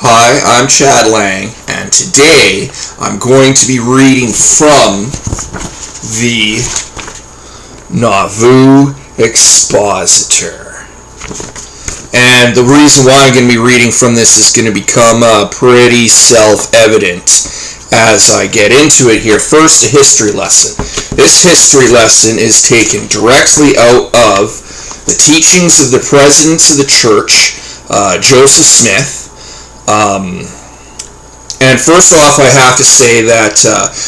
Hi, I'm Chad Lang, and today I'm going to be reading from the Nauvoo Expositor. And the reason why I'm going to be reading from this is going to become pretty self-evident as I get into it here. First, a history lesson. This history lesson is taken directly out of the teachings of the presidents of the church, Joseph Smith. And first off, I have to say that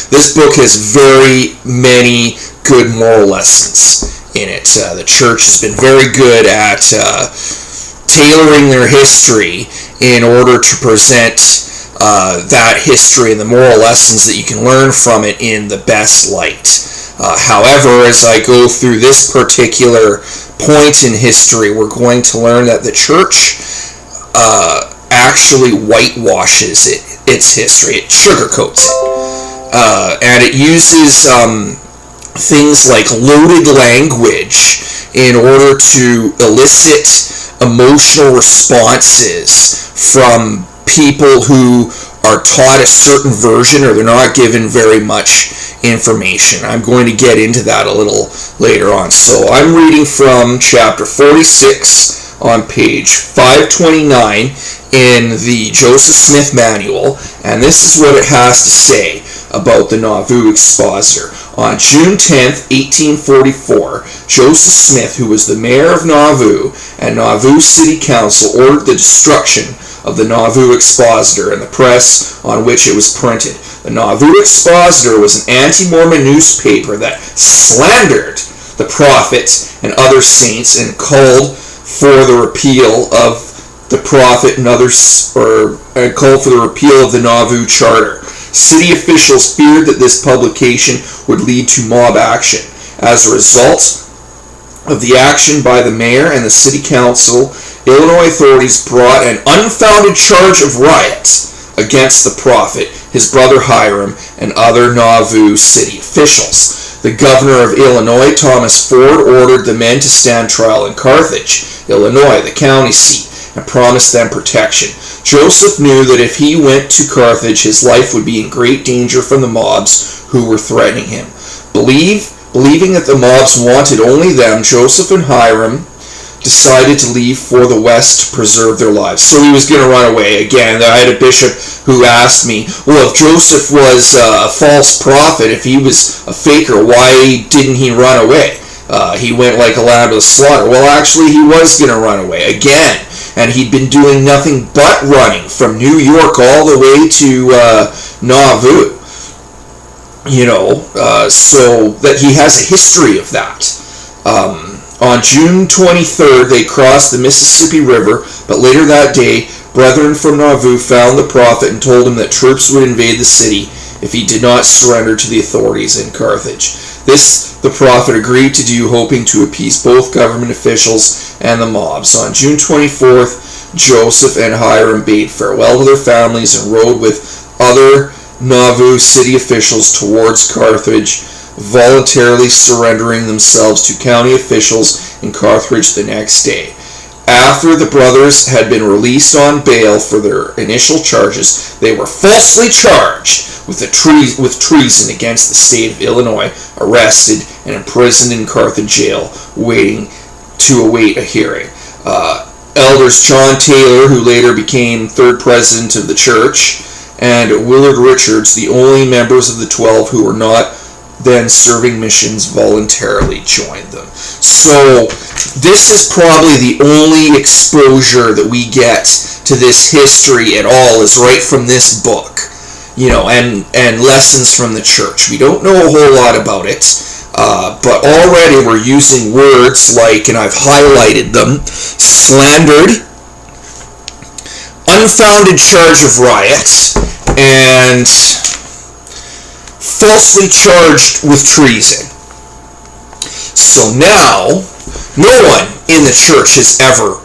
this book has very many good moral lessons in it. The church has been very good at tailoring their history in order to present that history and the moral lessons that you can learn from it in the best light. However, as I go through this particular point in history, we're going to learn that the church actually whitewashes its history. It sugarcoats it. And it uses things like loaded language in order to elicit emotional responses from people who are taught a certain version or they're not given very much information. I'm going to get into that a little later on. So I'm reading from chapter 46 on page 529 in the Joseph Smith Manual, and this is what it has to say about the Nauvoo Expositor. On June 10th, 1844, Joseph Smith, who was the mayor of Nauvoo and Nauvoo City Council, ordered the destruction of the Nauvoo Expositor and the press on which it was printed. The Nauvoo Expositor was an anti-Mormon newspaper that slandered the prophet and other saints and called for the repeal of the prophet and others, called for the repeal of the Nauvoo Charter. City officials feared that this publication would lead to mob action. As a result of the action by the mayor and the city council, Illinois authorities brought an unfounded charge of riot against the prophet, his brother Hiram, and other Nauvoo city officials. The governor of Illinois, Thomas Ford, ordered the men to stand trial in Carthage, Illinois, the county seat, and promised them protection. Joseph knew that if he went to Carthage, his life would be in great danger from the mobs who were threatening him. Believing that the mobs wanted only them, Joseph and Hiram decided to leave for the west to preserve their lives. So he was going to run away. Again, I had a bishop who asked me, well, if Joseph was a false prophet, if he was a faker, why didn't he run away? He went like a lamb to the slaughter. Well, actually, he was going to run away again. And he'd been doing nothing but running from New York all the way to Nauvoo. So that he has a history of that. On June 23rd, they crossed the Mississippi River, but later that day, brethren from Nauvoo found the prophet and told him that troops would invade the city if he did not surrender to the authorities in Carthage. This the prophet agreed to do, hoping to appease both government officials and the mobs. On June 24th, Joseph and Hiram bade farewell to their families and rode with other Nauvoo city officials towards Carthage, voluntarily surrendering themselves to county officials in Carthage the next day. After the brothers had been released on bail for their initial charges, they were falsely charged with treason against the state of Illinois, arrested and imprisoned in Carthage jail, waiting to await a hearing. Elders John Taylor, who later became third president of the church, and Willard Richards, the only members of the 12 who were not then serving missions, voluntarily joined them. So this is probably the only exposure that we get to this history at all is right from this book, and lessons from the church. We don't know a whole lot about it, but already we're using words like, and I've highlighted them, slandered, unfounded charge of riot, and falsely charged with treason. So now, no one in the church has ever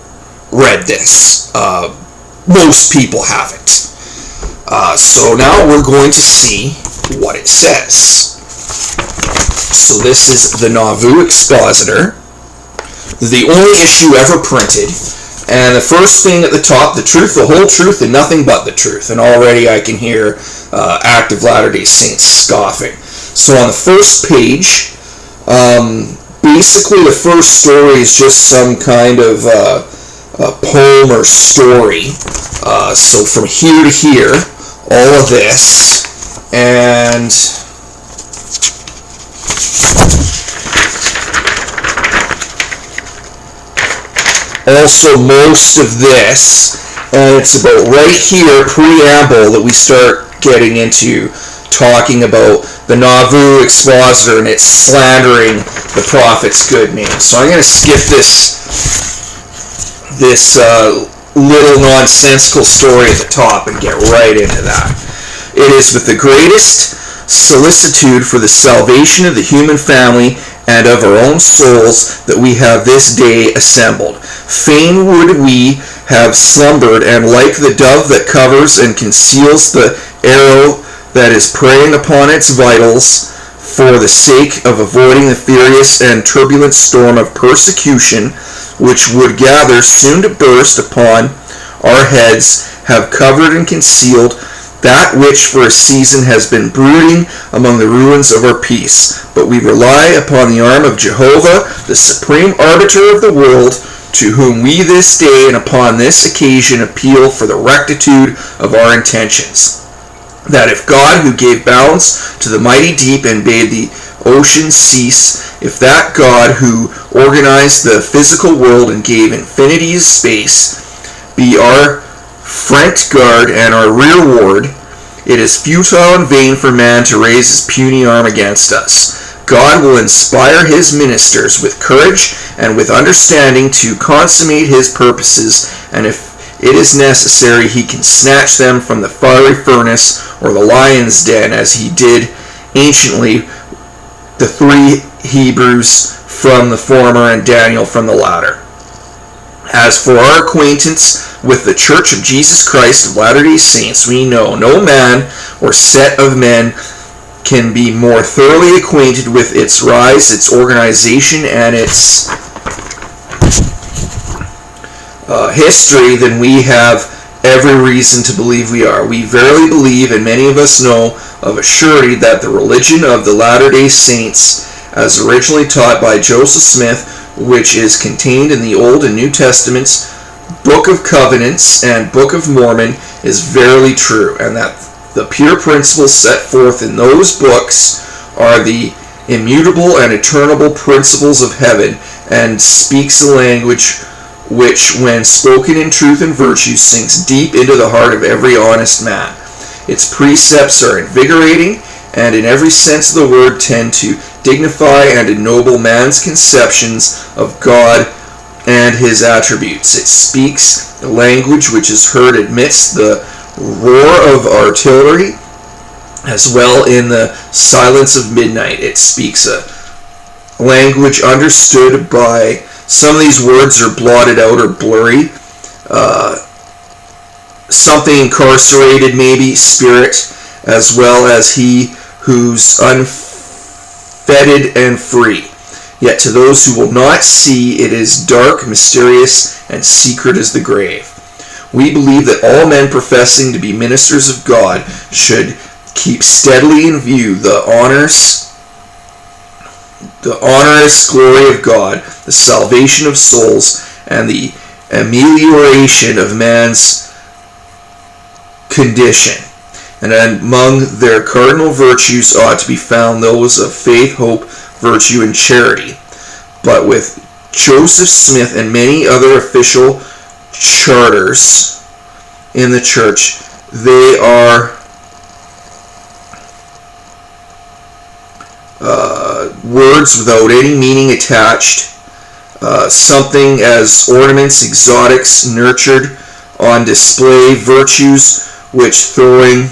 read this. Most people haven't. So now we're going to see what it says. So this is the Nauvoo Expositor, the only issue ever printed, And the first thing at the top, the truth, the whole truth, and nothing but the truth. And already I can hear active Latter-day Saints scoffing. So on the first page, basically the first story is just some kind of a poem or story. So from here to here, all of this, and also most of this, and it's about right here, preamble, that we start getting into talking about the Nauvoo Expositor and it's slandering the prophet's good name. So I'm going to skip this little nonsensical story at the top and get right into that. It is with the greatest solicitude for the salvation of the human family and of our own souls that we have this day assembled. Fain would we have slumbered, and like the dove that covers and conceals the arrow that is preying upon its vitals, for the sake of avoiding the furious and turbulent storm of persecution which would gather soon to burst upon our heads, have covered and concealed that which for a season has been brooding among the ruins of our peace. But we rely upon the arm of Jehovah, the supreme arbiter of the world, to whom we this day and upon this occasion appeal for the rectitude of our intentions. That if God, who gave bounds to the mighty deep and bade the oceans cease, if that God, who organized the physical world and gave infinity's space, be our front guard and our rear ward, it is futile and vain for man to raise his puny arm against us. God will inspire his ministers with courage and with understanding to consummate his purposes, and if it is necessary, he can snatch them from the fiery furnace or the lion's den, as he did anciently the three Hebrews from the former and Daniel from the latter. As for our acquaintance with the Church of Jesus Christ of Latter-day Saints, we know no man or set of men can be more thoroughly acquainted with its rise, its organization, and its history than we have every reason to believe we are. We verily believe, and many of us know of a surety, that the religion of the Latter-day Saints, as originally taught by Joseph Smith, which is contained in the Old and New Testaments, Book of Covenants, and Book of Mormon, is verily true, and that the pure principles set forth in those books are the immutable and eternal principles of heaven, and speaks a language which, when spoken in truth and virtue, sinks deep into the heart of every honest man. Its precepts are invigorating, and in every sense of the word tend to dignify and ennoble man's conceptions of God and his attributes. It speaks a language which is heard amidst the roar of artillery, as well in the silence of midnight. It speaks a language understood by, some of these words are blotted out or blurry, something incarcerated, maybe, spirit, as well as he who's unfettered and free. Yet to those who will not see, it is dark, mysterious, and secret as the grave. We believe that all men professing to be ministers of God should keep steadily in view the honorous glory of God, the salvation of souls, and the amelioration of man's condition. And among their cardinal virtues ought to be found those of faith, hope, virtue, and charity. But with Joseph Smith and many other official charters in the church, they are words without any meaning attached, something as ornaments, exotics, nurtured on display, virtues which throwing.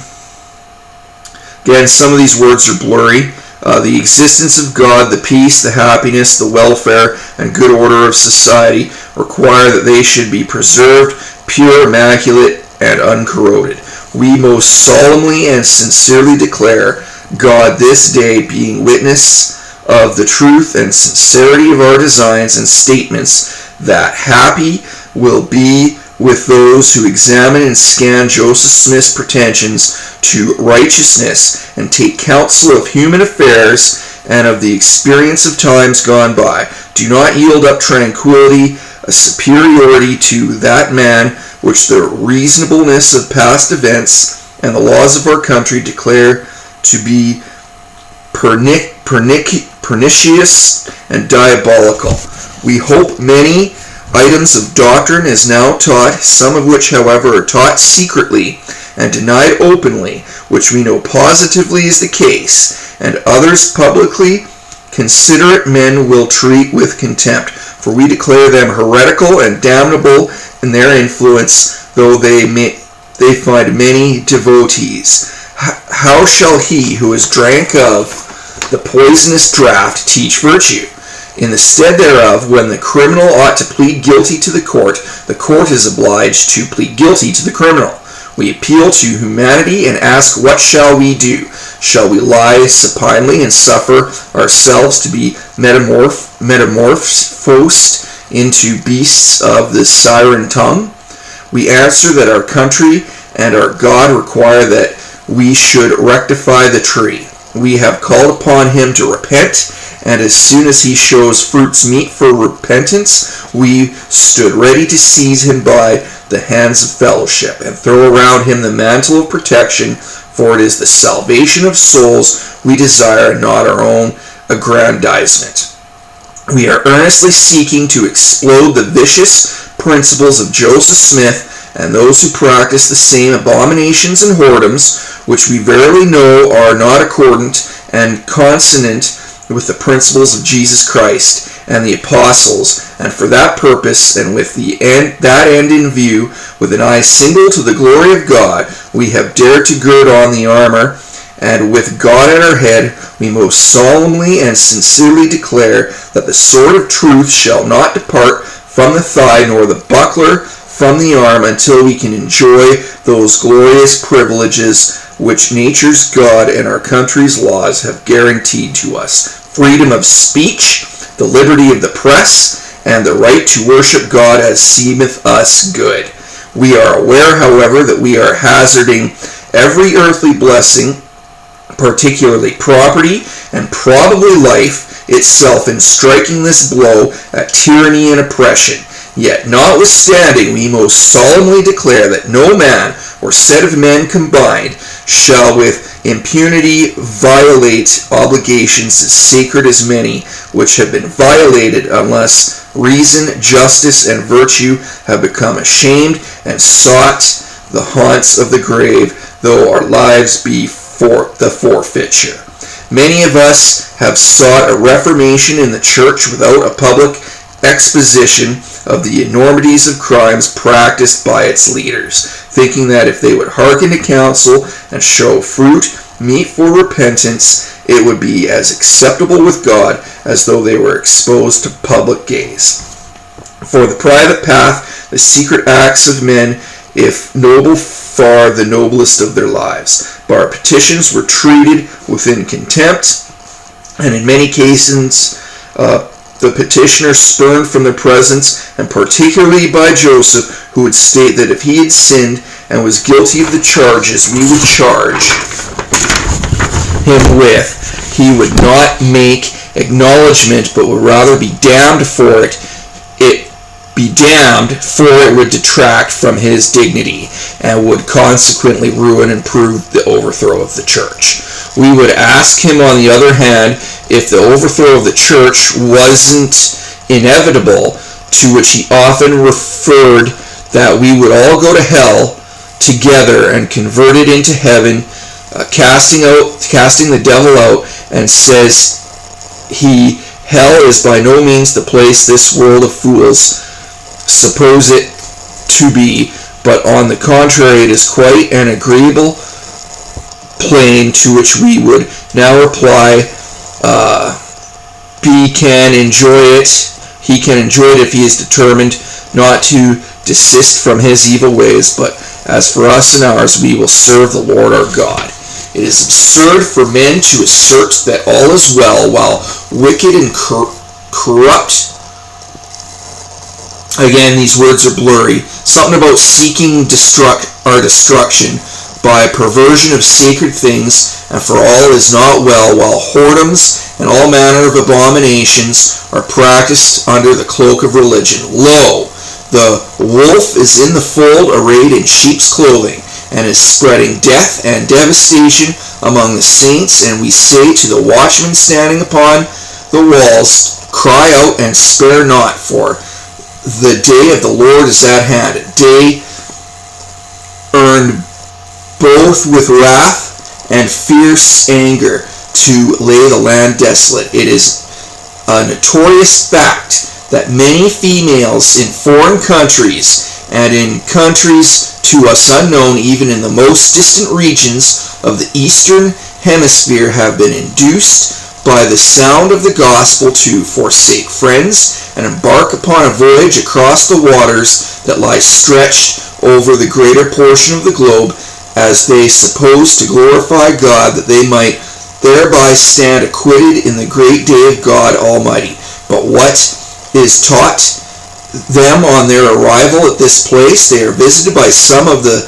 Again, some of these words are blurry. The existence of God, the peace, the happiness, the welfare, and good order of society require that they should be preserved, pure, immaculate, and uncorroded. We most solemnly and sincerely declare, God this day being witness of the truth and sincerity of our designs and statements, that happy will be with those who examine and scan Joseph Smith's pretensions to righteousness and take counsel of human affairs and of the experience of times gone by. Do not yield up tranquility, a superiority to that man which the reasonableness of past events and the laws of our country declare to be pernicious and diabolical. We hope many items of doctrine is now taught, some of which, however, are taught secretly and denied openly, which we know positively is the case, and others publicly considerate men will treat with contempt, for we declare them heretical and damnable in their influence, though they find many devotees. How shall he who has drank of the poisonous draught teach virtue? In the stead thereof, when the criminal ought to plead guilty to the court is obliged to plead guilty to the criminal. We appeal to humanity and ask, what shall we do? Shall we lie supinely and suffer ourselves to be metamorphosed into beasts of the siren tongue? We answer that our country and our God require that we should rectify the tree. We have called upon him to repent, and as soon as he shows fruits meet for repentance, we stood ready to seize him by the hands of fellowship and throw around him the mantle of protection, for it is the salvation of souls we desire, not our own aggrandizement. We are earnestly seeking to explode the vicious principles of Joseph Smith and those who practice the same abominations and whoredoms, which we verily know are not accordant and consonant with the principles of Jesus Christ and the apostles, and for that purpose and with that end in view, with an eye single to the glory of God, we have dared to gird on the armor, and with God at our head, we most solemnly and sincerely declare that the sword of truth shall not depart from the thigh, nor the buckler from the arm, until we can enjoy those glorious privileges which nature's God and our country's laws have guaranteed to us: freedom of speech, the liberty of the press, and the right to worship God as seemeth us good. We are aware, however, that we are hazarding every earthly blessing, particularly property and probably life itself, in striking this blow at tyranny and oppression. Yet, notwithstanding, we most solemnly declare that no man or set of men combined shall with impunity violate obligations as sacred as many which have been violated, unless reason, justice, and virtue have become ashamed and sought the haunts of the grave, though our lives be for the forfeiture. Many of us have sought a reformation in the church without a public exposition of the enormities of crimes practiced by its leaders, thinking that if they would hearken to counsel and show fruit meet for repentance, it would be as acceptable with God as though they were exposed to public gaze. For the private path, the secret acts of men, if noble, far the noblest of their lives. But our petitions were treated within contempt, and in many cases the petitioner spurned from their presence, and particularly by Joseph, who would state that if he had sinned and was guilty of the charges we would charge him with, he would not make acknowledgement, but would rather be damned for it. It would detract from his dignity, and would consequently ruin and prove the overthrow of the church. We would ask him, on the other hand, if the overthrow of the church wasn't inevitable, to which he often referred that we would all go to hell together and convert it into heaven, casting the devil out, and says he, hell is by no means the place this world of fools suppose it to be, but on the contrary it is quite an agreeable plane, to which we would now reply, he can enjoy it if he is determined not to desist from his evil ways, but as for us and ours, we will serve the Lord our God. It is absurd for men to assert that all is well while wicked and corrupt Again, these words are blurry. Something about seeking our destruction by perversion of sacred things, and for all is not well, while whoredoms and all manner of abominations are practiced under the cloak of religion. Lo, the wolf is in the fold, arrayed in sheep's clothing, and is spreading death and devastation among the saints. And we say to the watchmen standing upon the walls, cry out and spare not, for the day of the Lord is at hand, a day earned both with wrath and fierce anger, to lay the land desolate. It is a notorious fact that many females in foreign countries and in countries to us unknown, even in the most distant regions of the Eastern Hemisphere, have been induced by the sound of the gospel to forsake friends and embark upon a voyage across the waters that lie stretched over the greater portion of the globe, as they suppose to glorify God, that they might thereby stand acquitted in the great day of God Almighty. But what is taught them on their arrival at this place? They are visited by some of the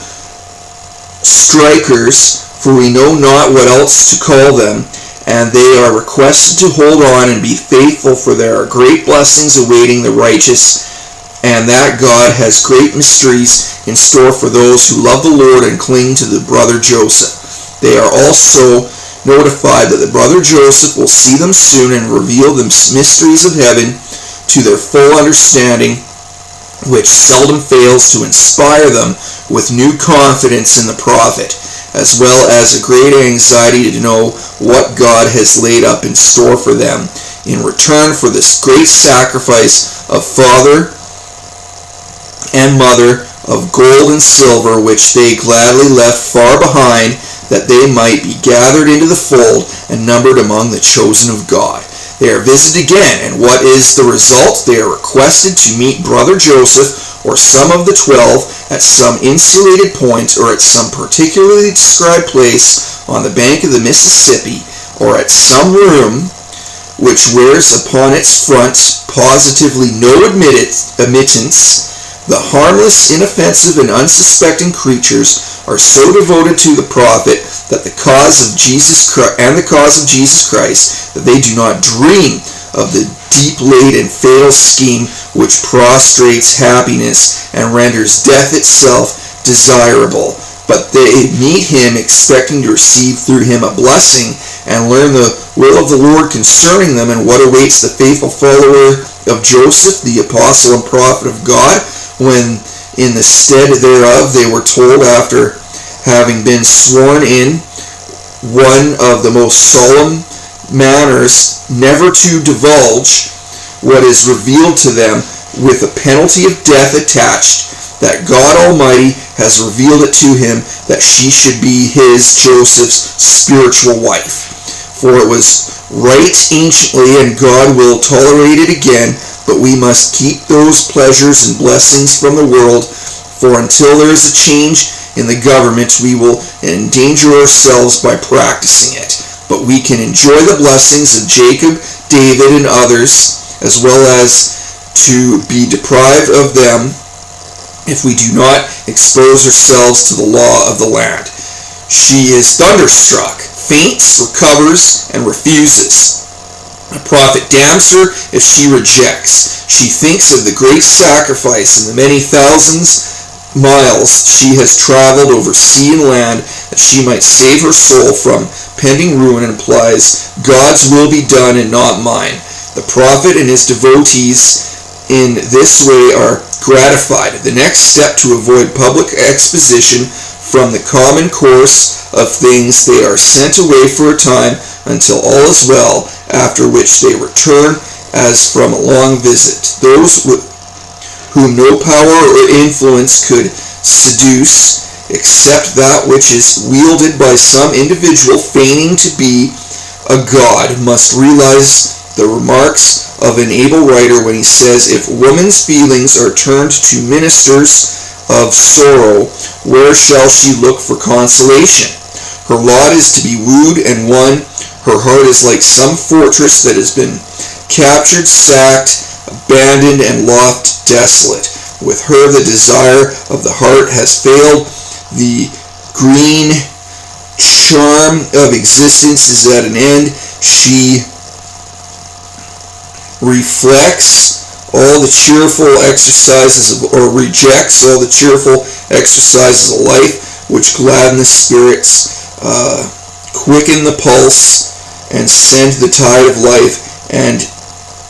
strikers, for we know not what else to call them, and they are requested to hold on and be faithful, for there are great blessings awaiting the righteous, and that God has great mysteries in store for those who love the Lord and cling to the brother Joseph. They are also notified that the brother Joseph will see them soon and reveal the mysteries of heaven to their full understanding, which seldom fails to inspire them with new confidence in the prophet, as well as a great anxiety to know what God has laid up in store for them in return for this great sacrifice of father and mother, of gold and silver, which they gladly left far behind, that they might be gathered into the fold and numbered among the chosen of God. They are visited again, and what is the result? They are requested to meet brother Joseph or some of the 12 at some insulated point, or at some particularly described place on the bank of the Mississippi, or at some room which wears upon its front positively no admittance. The harmless, inoffensive, and unsuspecting creatures are so devoted to the prophet that the cause of Jesus Christ, that they do not dream of the deep-laid and fatal scheme which prostrates happiness and renders death itself desirable. But they meet him expecting to receive through him a blessing, and learn the will of the Lord concerning them, and what awaits the faithful follower of Joseph, the apostle and prophet of God, when in the stead thereof they were told, after having been sworn in one of the most solemn manners, never to divulge what is revealed to them, with a penalty of death attached, that God Almighty has revealed it to him, that she should be his, Joseph's, spiritual wife. For it was right anciently, and God will tolerate it again, but we must keep those pleasures and blessings from the world, for until there is a change in the government, we will endanger ourselves by practicing it. But we can enjoy the blessings of Jacob, David, and others, as well as to be deprived of them if we do not expose ourselves to the law of the land. She is thunderstruck, faints, recovers, and refuses. The prophet damns her if she rejects. She thinks of the great sacrifice and the many thousands miles she has traveled over sea and land, that she might save her soul from pending ruin, and implies, God's will be done and not mine. The prophet and his devotees in this way are gratified. The next step to avoid public exposition from the common course of things, they are sent away for a time until all is well, after which they return as from a long visit. Those whom no power or influence could seduce, except that which is wielded by some individual feigning to be a god, must realize the remarks of an able writer when he says, if woman's feelings are turned to ministers of sorrow, where shall she look for consolation? Her lot is to be wooed and won. Her heart is like some fortress that has been captured, sacked, abandoned and left desolate. With her the desire of the heart has failed. The green charm of existence is at an end. She reflects all the cheerful exercises or rejects all the cheerful exercises of life which gladden the spirits, quicken the pulse, and send the tide of life and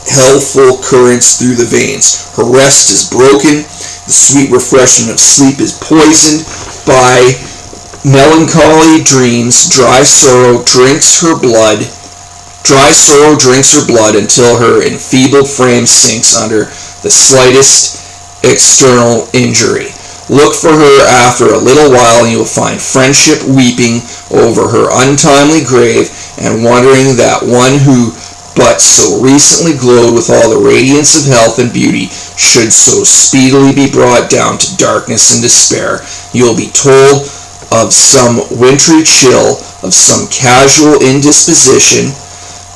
healthful currents through the veins. Her rest is broken. The sweet refreshment of sleep is poisoned by melancholy dreams. Dry sorrow drinks her blood until her enfeebled frame sinks under the slightest external injury. Look for her after a little while, and you will find friendship weeping over her untimely grave, and wondering that one who but so recently glowed with all the radiance of health and beauty should so speedily be brought down to darkness and despair. You will be told of some wintry chill, of some casual indisposition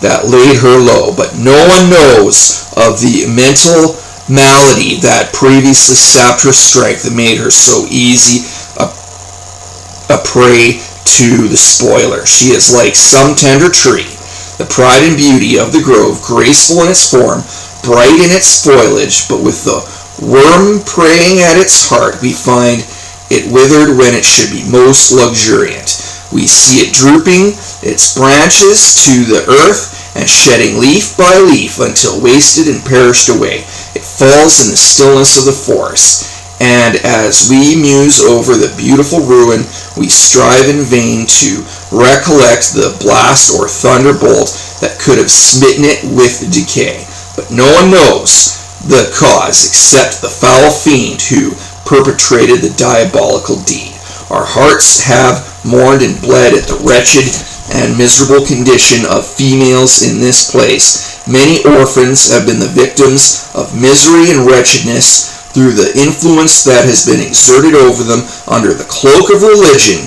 that laid her low, but no one knows of the mental malady that previously sapped her strength and made her so easy a prey to the spoiler. She is like some tender tree, the pride and beauty of the grove, graceful in its form, bright in its foliage, but with the worm preying at its heart, we find it withered when it should be most luxuriant. We see it drooping its branches to the earth and shedding leaf by leaf until wasted and perished away. It falls in the stillness of the forest, and as we muse over the beautiful ruin, we strive in vain to recollect the blast or thunderbolt that could have smitten it with decay. But no one knows the cause except the foul fiend who perpetrated the diabolical deed. Our hearts have mourned and bled at the wretched and miserable condition of females in this place. Many orphans have been the victims of misery and wretchedness through the influence that has been exerted over them under the cloak of religion,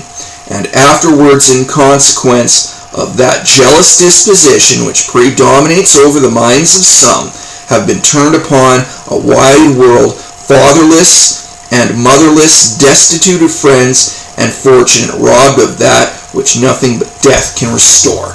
and afterwards in consequence of that jealous disposition which predominates over the minds of some, have been turned upon a wide world, fatherless and motherless, destitute of friends and fortune, robbed of that which nothing but death can restore.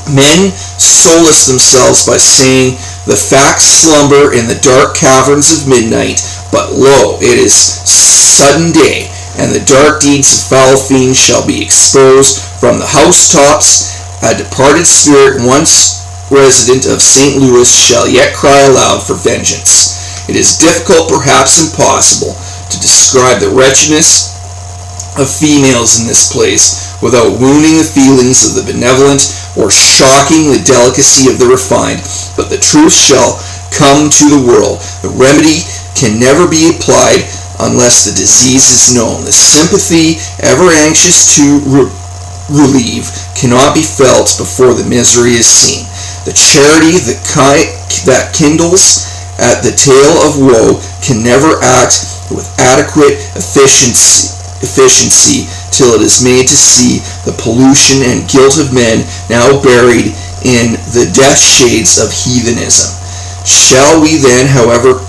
Men solace themselves by saying, the facts slumber in the dark caverns of midnight, but lo, it is sudden day, and the dark deeds of foul fiends shall be exposed from the housetops. A departed spirit, once resident of St. Louis, shall yet cry aloud for vengeance. It is difficult, perhaps impossible, to describe the wretchedness of females in this place without wounding the feelings of the benevolent or shocking the delicacy of the refined, but the truth shall come to the world. The remedy can never be applied unless the disease is known. The sympathy, ever anxious to relieve, cannot be felt before the misery is seen. The charity that kindles at the tale of woe can never act with adequate efficiency till it is made to see the pollution and guilt of men now buried in the death shades of heathenism. Shall we then, however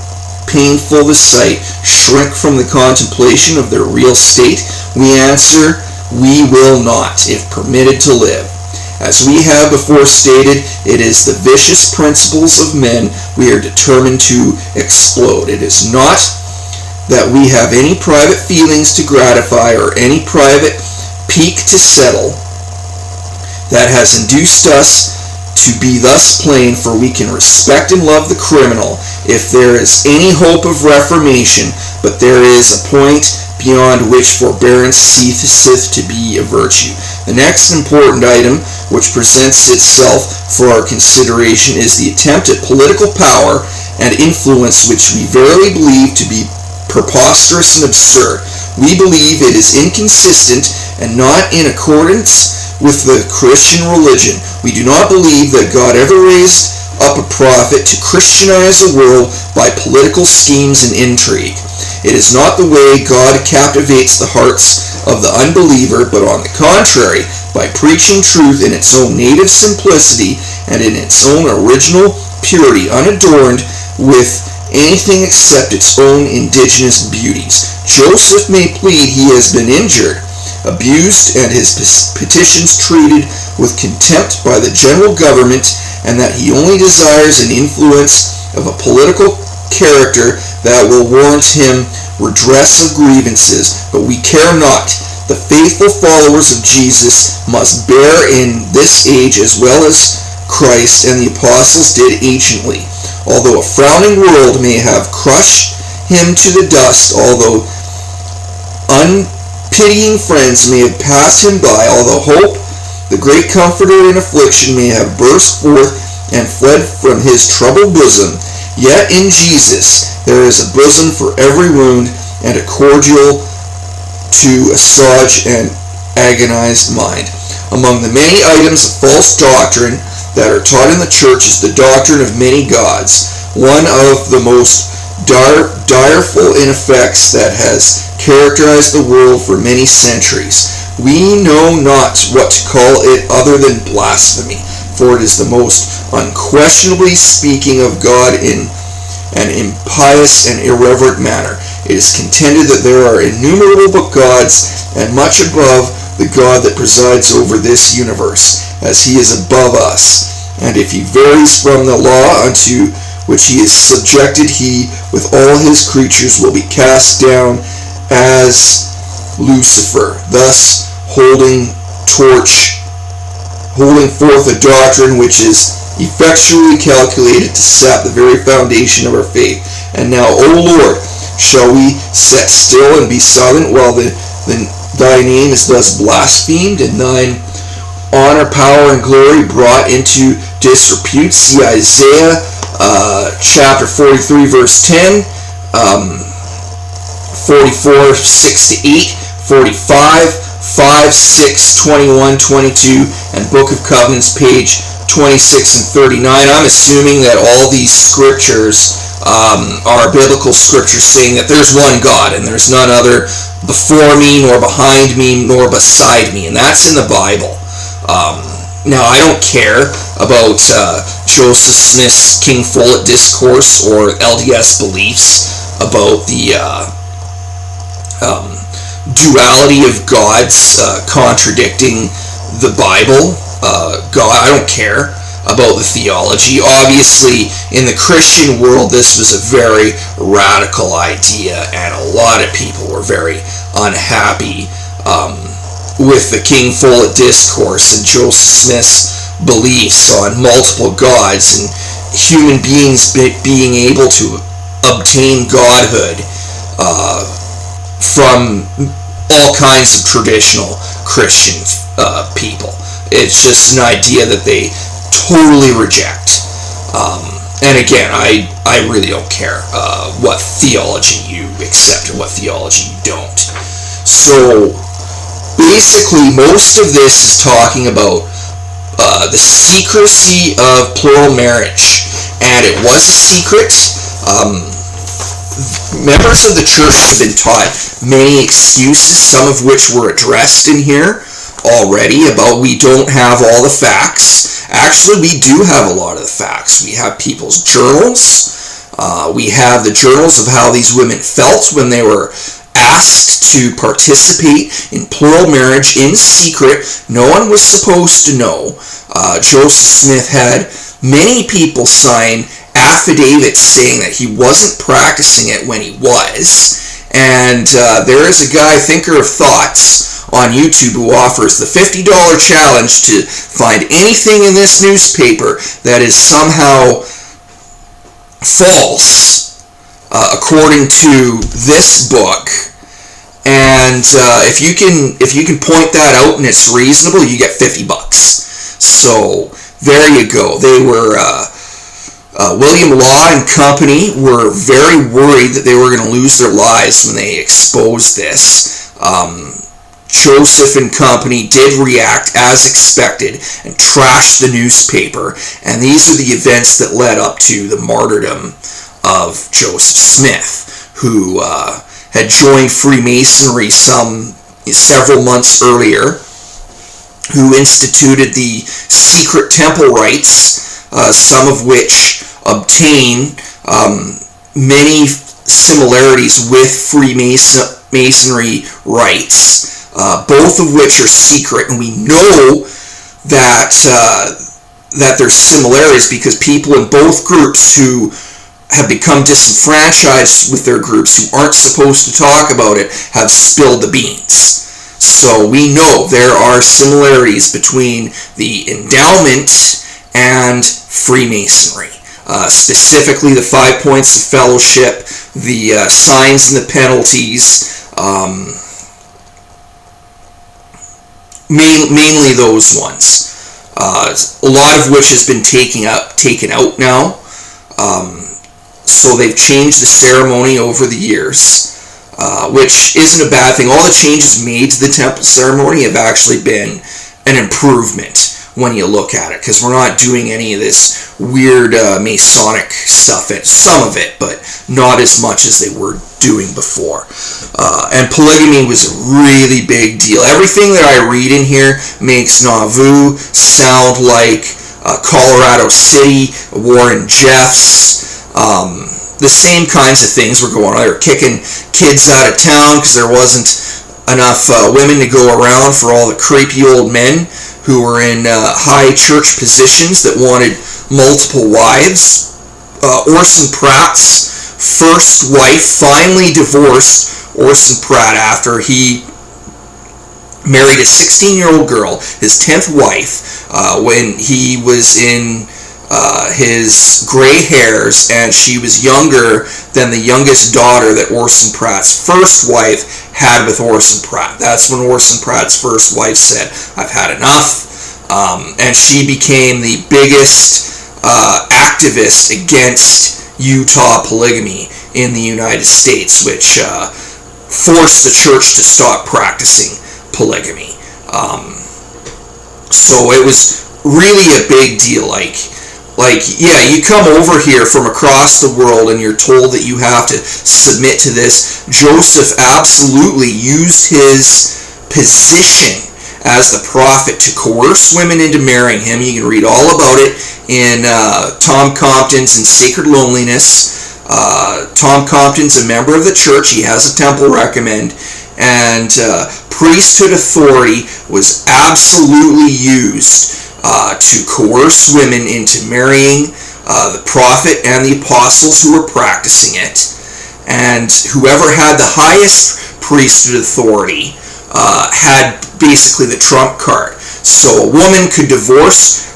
painful the sight, shrink from the contemplation of their real state? We answer, we will not, if permitted to live. As we have before stated, it is the vicious principles of men we are determined to explode. It is not that we have any private feelings to gratify or any private pique to settle that has induced us to be thus plain, for we can respect and love the criminal if there is any hope of reformation, but there is a point beyond which forbearance ceaseth to be a virtue. The next important item which presents itself for our consideration is the attempt at political power and influence, which we verily believe to be preposterous and absurd. We believe it is inconsistent and not in accordance with the Christian religion. We do not believe that God ever raised up a prophet to Christianize the world by political schemes and intrigue. It is not the way God captivates the hearts of the unbeliever, but on the contrary, by preaching truth in its own native simplicity and in its own original purity, unadorned with anything except its own indigenous beauties. Joseph may plead he has been injured, abused, and his petitions treated with contempt by the general government, and that he only desires an influence of a political character that will warrant him redress of grievances. But we care not. The faithful followers of Jesus must bear in this age as well as Christ and the apostles did anciently. Although a frowning world may have crushed him to the dust, although unpitying friends may have passed him by, although hope, the great comforter in affliction, may have burst forth and fled from his troubled bosom, yet in Jesus there is a bosom for every wound, and a cordial to assuage an agonized mind. Among the many items of false doctrine that are taught in the church is the doctrine of many gods, one of the most direful in effects that has characterized the world for many centuries. We know not what to call it other than blasphemy, for it is the most unquestionably speaking of God in an impious and irreverent manner. It is contended that there are innumerable gods, and much above the God that presides over this universe, as he is above us. And if he varies from the law unto which he is subjected, he with all his creatures will be cast down as Lucifer, thus holding forth a doctrine which is effectually calculated to sap the very foundation of our faith. And now, O Lord, shall we set still and be silent while thy name is thus blasphemed, and thine honor, power, and glory brought into disrepute? See Isaiah chapter 43 verse 10, 44 6-8, 45 5, 6, 21, 22, and Book of Covenants page 26 and 39. I'm assuming that all these scriptures are biblical scriptures saying that there's one God and there's none other before me, nor behind me, nor beside me, and that's in the Bible. Now, I don't care about Joseph Smith's King Follett discourse or LDS beliefs about the duality of gods contradicting the Bible. I don't care about the theology. Obviously, in the Christian world, this was a very radical idea, and a lot of people were very unhappy with the King Follett discourse and Joseph Smith's beliefs on multiple gods and human beings being able to obtain godhood from all kinds of traditional Christian people. It's just an idea that they totally reject. And again, I really don't care what theology you accept or what theology you don't. So basically, most of this is talking about the secrecy of plural marriage, and it was a secret. Members of the church have been taught many excuses, some of which were addressed in here already, about we don't have all the facts. Actually, we do have a lot of the facts. We have people's journals. We have the journals of how these women felt when they were asked to participate in plural marriage in secret. No one was supposed to know. Joseph Smith had many people sign affidavits saying that he wasn't practicing it when he was. And there is a guy, Thinker of Thoughts, on YouTube who offers the $50 challenge to find anything in this newspaper that is somehow false, according to this book. And if you can point that out and it's reasonable, you get $50. So there you go. They were William Law and company were very worried that they were going to lose their lives when they exposed this. Joseph and company did react as expected and trashed the newspaper, and these are the events that led up to the martyrdom of Joseph Smith, who had joined Freemasonry several months earlier, who instituted the secret temple rites, some of which obtain many similarities with Freemasonry rites, both of which are secret, and we know that there's similarities because people in both groups who have become disenfranchised with their groups, who aren't supposed to talk about it, have spilled the beans. So we know there are similarities between the endowment and Freemasonry. Specifically the 5 points of fellowship, the signs and the penalties, mainly those ones. A lot of which has been taken out now. So they've changed the ceremony over the years, which isn't a bad thing. All the changes made to the temple ceremony have actually been an improvement when you look at it, because we're not doing any of this weird Masonic stuff. Some of it, but not as much as they were doing before. And polygamy was a really big deal. Everything that I read in here makes Nauvoo sound like Colorado City, Warren Jeffs. The same kinds of things were going on. They were kicking kids out of town because there wasn't enough women to go around for all the creepy old men who were in high church positions that wanted multiple wives. Orson Pratt's first wife finally divorced Orson Pratt after he married a 16-year-old girl, his 10th wife, when he was in his gray hairs, and she was younger than the youngest daughter that Orson Pratt's first wife had with Orson Pratt. That's when Orson Pratt's first wife said, "I've had enough," and she became the biggest activist against Utah polygamy in the United States, which forced the church to stop practicing polygamy. So it was really a big deal. Yeah, you come over here from across the world and you're told that you have to submit to this. Joseph absolutely used his position as the prophet to coerce women into marrying him. You can read all about it in Tom Compton's In Sacred Loneliness. Tom Compton's a member of the church. He has a temple recommend. And priesthood authority was absolutely used to coerce women into marrying the prophet and the apostles who were practicing it. And whoever had the highest priesthood authority had basically the trump card. So a woman could divorce,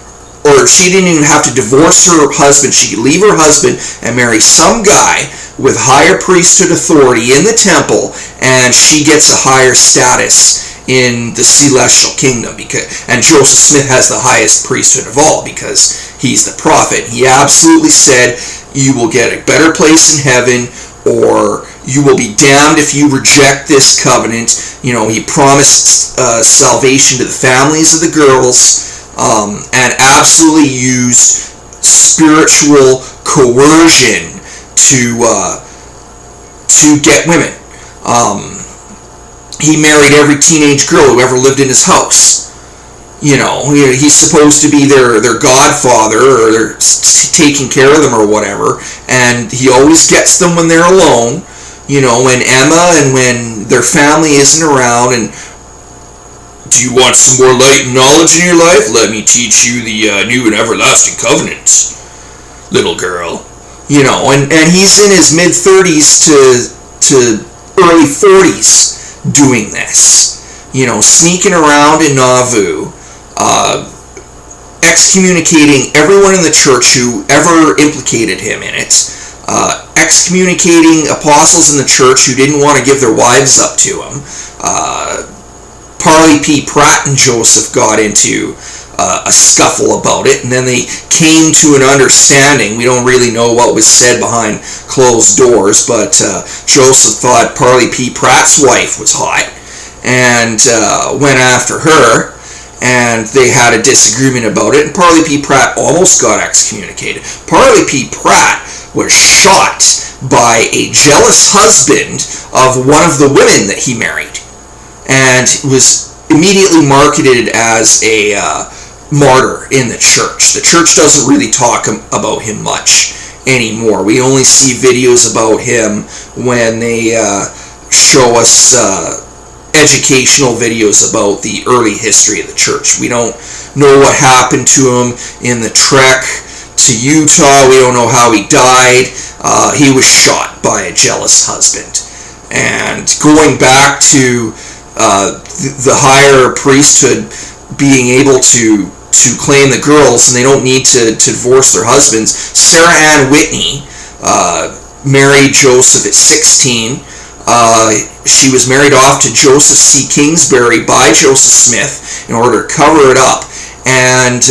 or she didn't even have to divorce her husband. She could leave her husband and marry some guy with higher priesthood authority in the temple, and she gets a higher status in the celestial kingdom. And Joseph Smith has the highest priesthood of all because he's the prophet. He absolutely said, you will get a better place in heaven, or you will be damned if you reject this covenant. You know, he promised salvation to the families of the girls, and absolutely used spiritual coercion to get women. He married every teenage girl who ever lived in his house. You know, he's supposed to be their godfather, or they're taking care of them or whatever, and he always gets them when they're alone. You know, when Emma and when their family isn't around. And do you want some more light and knowledge in your life? Let me teach you the new and everlasting covenant, little girl. You know, and he's in his mid-30s to early 40s doing this. You know, sneaking around in Nauvoo, excommunicating everyone in the church who ever implicated him in it, excommunicating apostles in the church who didn't want to give their wives up to him. Parley P. Pratt and Joseph got into a scuffle about it, and then they came to an understanding. We don't really know what was said behind closed doors, but Joseph thought Parley P. Pratt's wife was hot and went after her, and they had a disagreement about it, and Parley P. Pratt almost got excommunicated. Parley P. Pratt was shot by a jealous husband of one of the women that he married, and was immediately marketed as a martyr in the church. The church doesn't really talk about him much anymore. We only see videos about him when they show us educational videos about the early history of the church. We don't know what happened to him in the trek to Utah. We don't know how he died. He was shot by a jealous husband. And going back to the higher priesthood being able to claim the girls, and they don't need to divorce their husbands. Sarah Ann Whitney married Joseph at 16. She was married off to Joseph C. Kingsbury by Joseph Smith in order to cover it up. And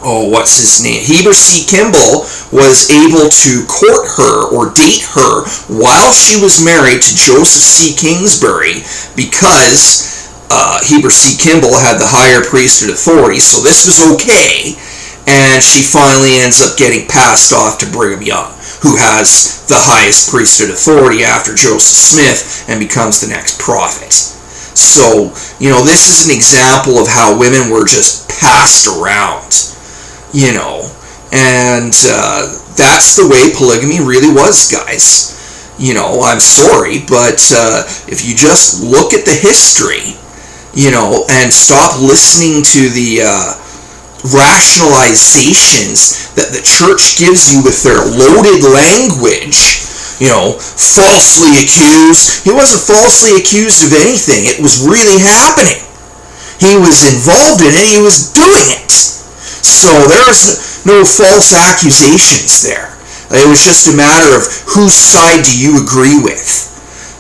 what's his name? Heber C. Kimball was able to court her or date her while she was married to Joseph C. Kingsbury, because Heber C. Kimball had the higher priesthood authority, so this was okay. And she finally ends up getting passed off to Brigham Young, who has the highest priesthood authority after Joseph Smith and becomes the next prophet. So, this is an example of how women were just passed around, and that's the way polygamy really was, guys. I'm sorry, but if you just look at the history, and stop listening to the rationalizations that the church gives you with their loaded language, falsely accused. He wasn't falsely accused of anything. It was really happening. He was involved in it. He was doing it. So there's no false accusations there. It was just a matter of whose side do you agree with.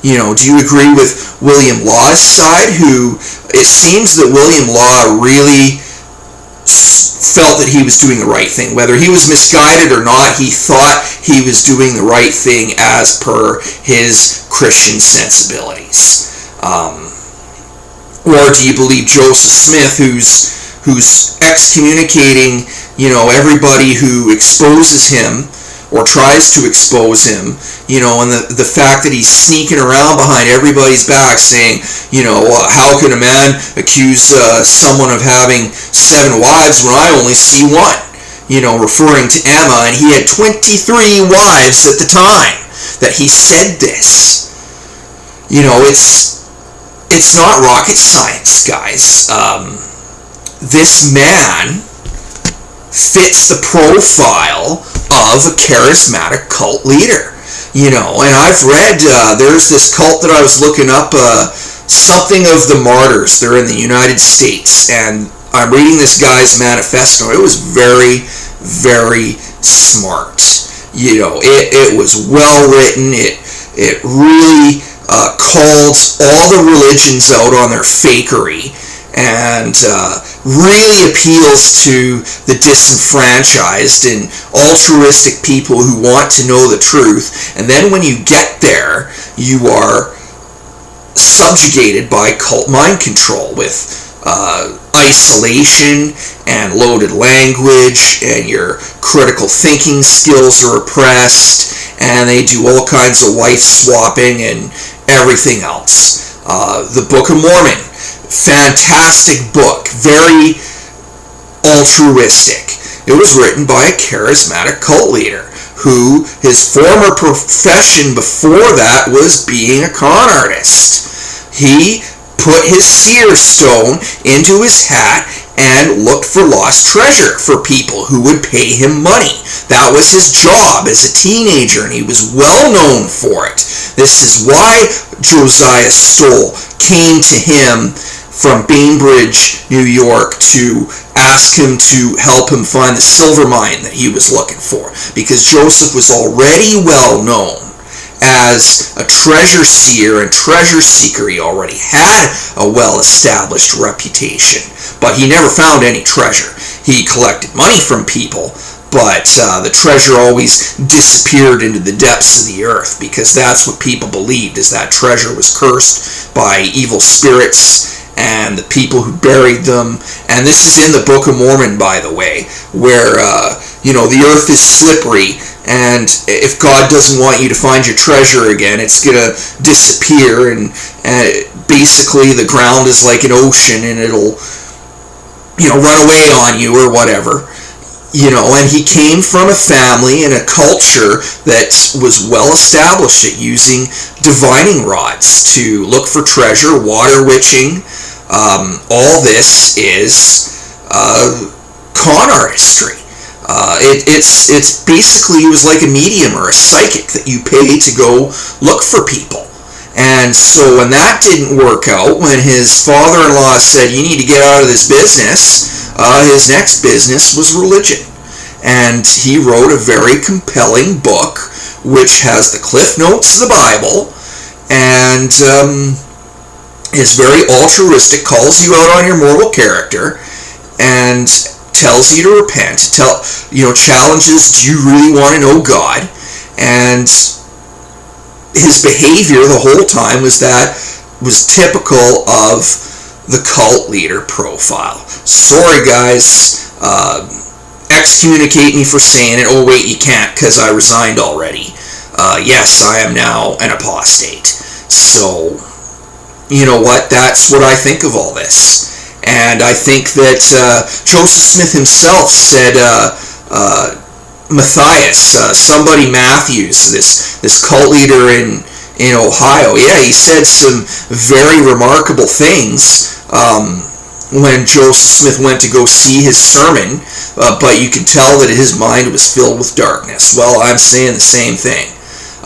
Do you agree with William Law's side, who it seems that William Law really felt that he was doing the right thing. Whether he was misguided or not, he thought he was doing the right thing as per his Christian sensibilities. Or do you believe Joseph Smith, who's excommunicating, everybody who exposes him or tries to expose him, and the fact that he's sneaking around behind everybody's back saying, how can a man accuse someone of having 7 wives when I only see one? Referring to Emma, and he had 23 wives at the time that he said this. It's not rocket science, guys. This man fits the profile of a charismatic cult leader. And I've read, there's this cult that I was looking up, something of the Martyrs. They're in the United States, and I'm reading this guy's manifesto. It was very, very smart. It was well written. It really called all the religions out on their fakery, and really appeals to the disenfranchised and altruistic people who want to know the truth. And then when you get there, you are subjugated by cult mind control with isolation and loaded language, and your critical thinking skills are oppressed, and they do all kinds of wife swapping and everything else. The Book of Mormon, fantastic book, very altruistic. It was written by a charismatic cult leader who his former profession before that was being a con artist. He put his seer stone into his hat and looked for lost treasure for people who would pay him money. That was his job as a teenager, and he was well known for it. This is why Josiah Stoll came to him from Bainbridge, New York, to ask him to help him find the silver mine that he was looking for, because Joseph was already well known as a treasure seer and treasure seeker. He already had a well-established reputation, but he never found any treasure. He collected money from people, but the treasure always disappeared into the depths of the earth, because that's what people believed, is that treasure was cursed by evil spirits and the people who buried them. And this is in the Book of Mormon, by the way, where the earth is slippery, and if God doesn't want you to find your treasure again, it's gonna disappear, and basically the ground is like an ocean, and it'll run away on you or whatever. And he came from a family and a culture that was well established at using divining rods to look for treasure, water witching. All this is con artistry. It's basically, he was like a medium or a psychic that you pay to go look for people. And so when that didn't work out, when his father-in-law said, you need to get out of this business, his next business was religion. And he wrote a very compelling book, which has the cliff notes of the Bible, and is very altruistic, calls you out on your moral character, and tells you to repent, challenges, do you really want to know God? And his behavior the whole time was typical of the cult leader profile. Sorry guys, excommunicate me for saying it. Oh wait, you can't because I resigned already. Yes, I am now an apostate. So, you know what? That's what I think of all this. And I think that Joseph Smith himself said, Matthews, this cult leader in Ohio, yeah, he said some very remarkable things when Joseph Smith went to go see his sermon, but you could tell that his mind was filled with darkness. Well, I'm saying the same thing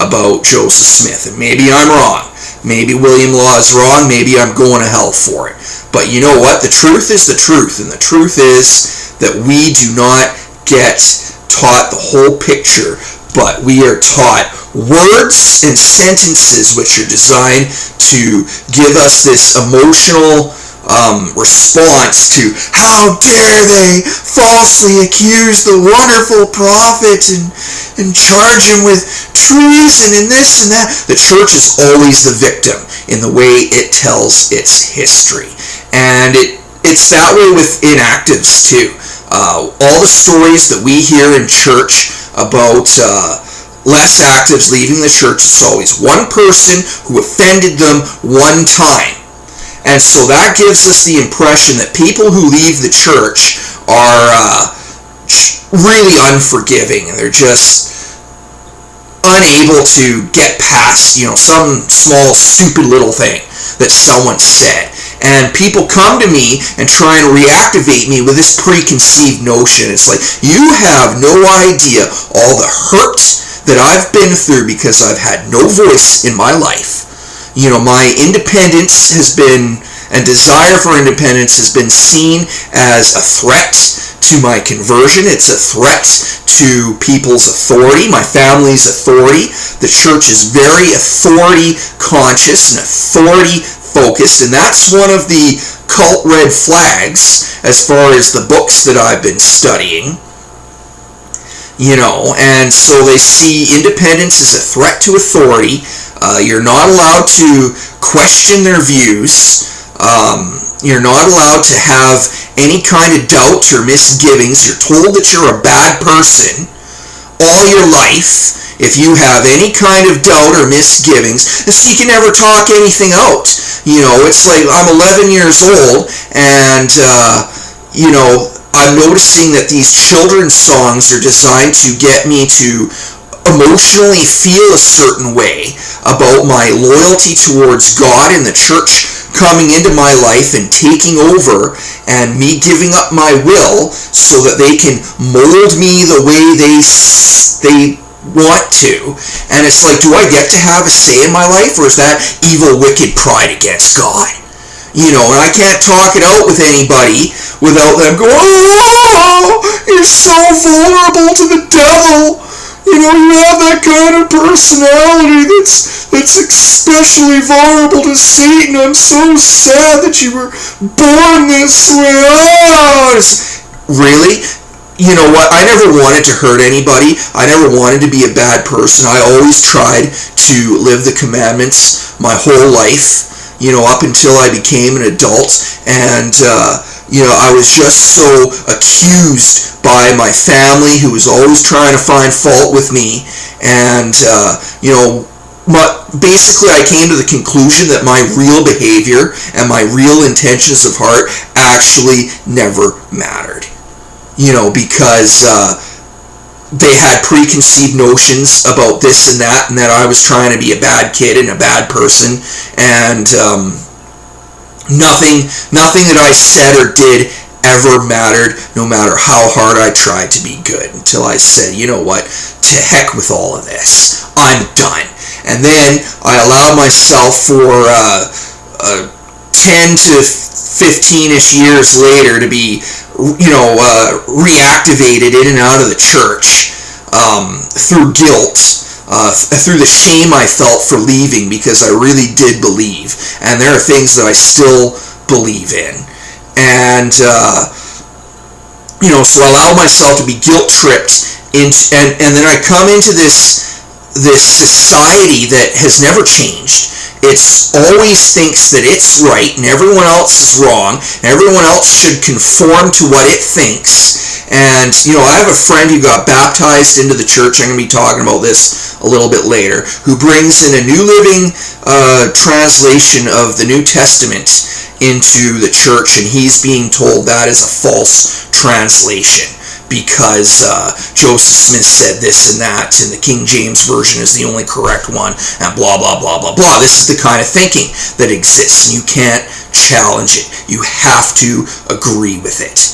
about Joseph Smith, and maybe I'm wrong. Maybe William Law is wrong. Maybe I'm going to hell for it. But you know what? The truth is the truth, and the truth is that we do not get taught the whole picture, but we are taught words and sentences which are designed to give us this emotional response to, how dare they falsely accuse the wonderful prophet and charge him with treason and this and that. The church is always the victim in the way it tells its history. And it's that way with inactives too. All the stories that we hear in church about less actives leaving the church, it's always one person who offended them one time. And so that gives us the impression that people who leave the church are really unforgiving, and they're just unable to get past, some small stupid little thing that someone said. And people come to me and try and reactivate me with this preconceived notion. It's like, you have no idea all the hurt that I've been through because I've had no voice in my life. My independence has been, and desire for independence has been seen as a threat to my conversion. It's a threat to people's authority, my family's authority. The church is very authority conscious and authority focused, and that's one of the cult red flags as far as the books that I've been studying. And so they see independence as a threat to authority. You're not allowed to question their views. You're not allowed to have any kind of doubt or misgivings. You're told that you're a bad person all your life if you have any kind of doubt or misgivings. And so you can never talk anything out. It's like I'm 11 years old and, I'm noticing that these children's songs are designed to get me to emotionally feel a certain way about my loyalty towards God and the church coming into my life and taking over, and me giving up my will so that they can mold me the way they want to. And it's like, do I get to have a say in my life, or is that evil, wicked pride against God? And I can't talk it out with anybody without them going, oh, you're so vulnerable to the devil. You have that kind of personality that's especially vulnerable to Satan. I'm so sad that you were born this way. Oh, really? You know what? I never wanted to hurt anybody. I never wanted to be a bad person. I always tried to live the commandments my whole life, up until I became an adult. And, I was just so accused by my family, who was always trying to find fault with me. And, basically I came to the conclusion that my real behavior and my real intentions of heart actually never mattered. because they had preconceived notions about this and that I was trying to be a bad kid and a bad person, and nothing that I said or did ever mattered, no matter how hard I tried to be good, until I said, you know what, to heck with all of this, I'm done. And then I allowed myself for 10 to 15-ish years later to be reactivated in and out of the church through guilt, through the shame I felt for leaving, because I really did believe, and there are things that I still believe in. And so I allow myself to be guilt tripped into, and then I come into this society that has never changed. It's always thinks that it's right and everyone else is wrong, and everyone else should conform to what it thinks. And I have a friend who got baptized into the church, I'm going to be talking about this a little bit later, who brings in a New Living translation of the New Testament into the church, and he's being told that is a false translation because Joseph Smith said this and that, and the King James Version is the only correct one, and blah, blah, blah, blah, blah. This is the kind of thinking that exists, and you can't challenge it. You have to agree with it.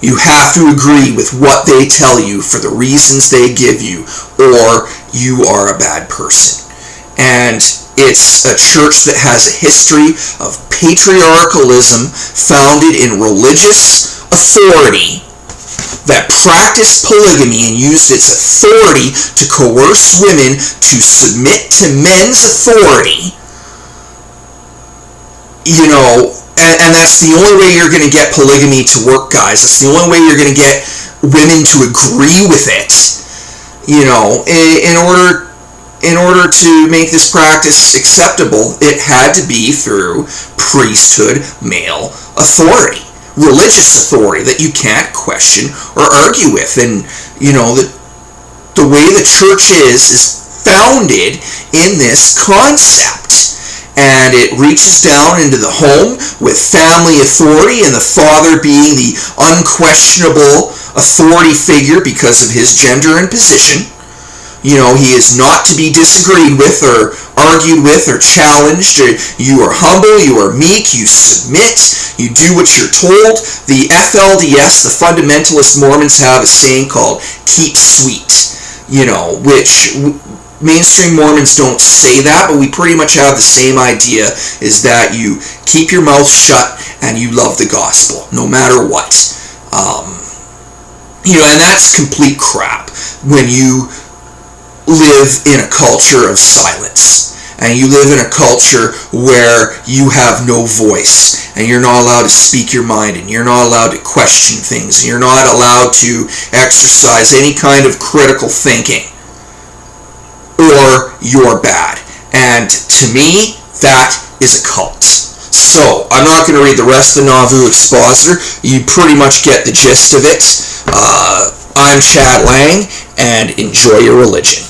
You have to agree with what they tell you for the reasons they give you, or you are a bad person. And it's a church that has a history of patriarchalism founded in religious authority, that practiced polygamy and used its authority to coerce women to submit to men's authority. And that's the only way you're going to get polygamy to work, guys. That's the only way you're going to get women to agree with it. In order to make this practice acceptable, it had to be through priesthood male authority, religious authority that you can't question or argue with. And the way the church is founded in this concept, and it reaches down into the home with family authority, and the father being the unquestionable authority figure because of his gender and position. He is not to be disagreed with or argued with or challenged. You are humble, you are meek, you submit, you do what you're told. The FLDS, the Fundamentalist Mormons, have a saying called keep sweet, which mainstream Mormons don't say that, but we pretty much have the same idea, is that you keep your mouth shut and you love the gospel, no matter what. And that's complete crap when you live in a culture of silence, and you live in a culture where you have no voice, and you're not allowed to speak your mind, and you're not allowed to question things, and you're not allowed to exercise any kind of critical thinking, or you're bad. And to me, that is a cult. So, I'm not going to read the rest of the Nauvoo Expositor. You pretty much get the gist of it. I'm Chad Lang, and enjoy your religion.